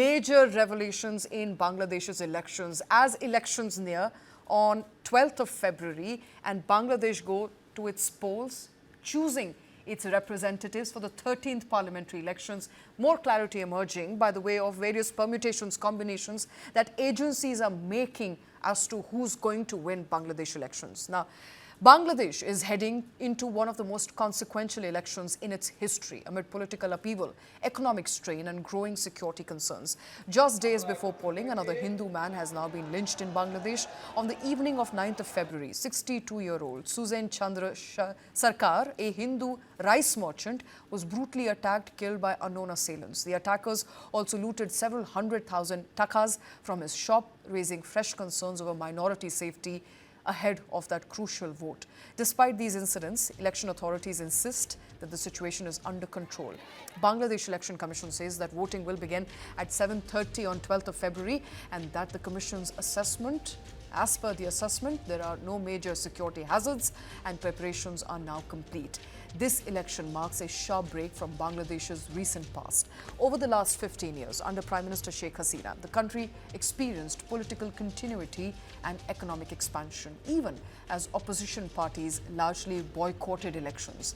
major revelations in Bangladesh's elections as elections near on 12th of February and Bangladesh go to its polls, choosing its representatives for the 13th parliamentary elections. More clarity emerging by the way of various permutations, combinations that agencies are making as to who's going to win Bangladesh elections. Now, Bangladesh is heading into one of the most consequential elections in its history amid political upheaval, economic strain and growing security concerns. Just days before polling, another Hindu man has now been lynched in Bangladesh. On the evening of 9th of February, 62-year-old Suzen Chandra Sarkar, a Hindu rice merchant, was brutally attacked, killed by unknown assailants. The attackers also looted several 100,000 takas from his shop, raising fresh concerns over minority safety ahead of that crucial vote. Despite these incidents, election authorities insist that the situation is under control. Bangladesh Election Commission says that voting will begin at 7:30 on 12th of February and that the Commission's assessment, as per the assessment, there are no major security hazards and preparations are now complete. This election marks a sharp break from Bangladesh's recent past. Over the last 15 years, under Prime Minister Sheikh Hasina, the country experienced political continuity and economic expansion, even as opposition parties largely boycotted elections.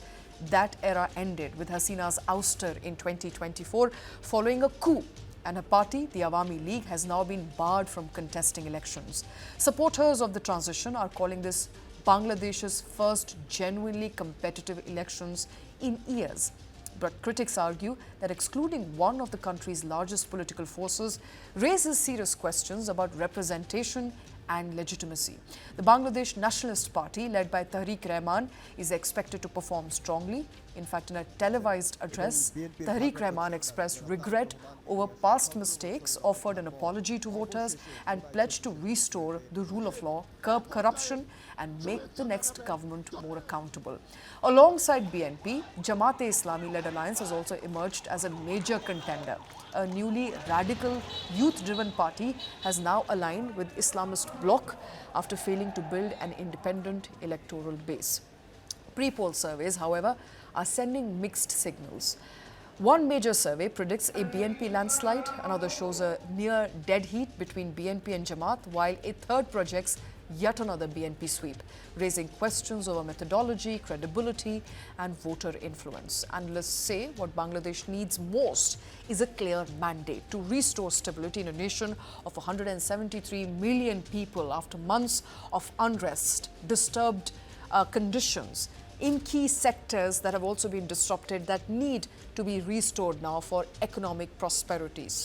That era ended with Hasina's ouster in 2024 following a coup, and her party, the Awami League, has now been barred from contesting elections. Supporters of the transition are calling this Bangladesh's first genuinely competitive elections in years. But critics argue that excluding one of the country's largest political forces raises serious questions about representation and legitimacy. The Bangladesh Nationalist Party, led by Tehreek Rahman, is expected to perform strongly. In fact, in a televised address, Tehreek Rahman expressed regret over past mistakes, offered an apology to voters, and pledged to restore the rule of law, curb corruption, and make the next government more accountable. Alongside BNP, Jamaat-e-Islami-led alliance has also emerged as a major contender. A newly radical, youth-driven party has now aligned with Islamist bloc after failing to build an independent electoral base. Pre-poll surveys, however, are sending mixed signals. One major survey predicts a BNP landslide, another shows a near dead heat between BNP and Jamaat, while a third projects yet another BNP sweep, raising questions over methodology, credibility and voter influence. Analysts say what Bangladesh needs most is a clear mandate to restore stability in a nation of 173 million people after months of unrest, disturbed conditions in key sectors that have also been disrupted that need to be restored now for economic prosperities.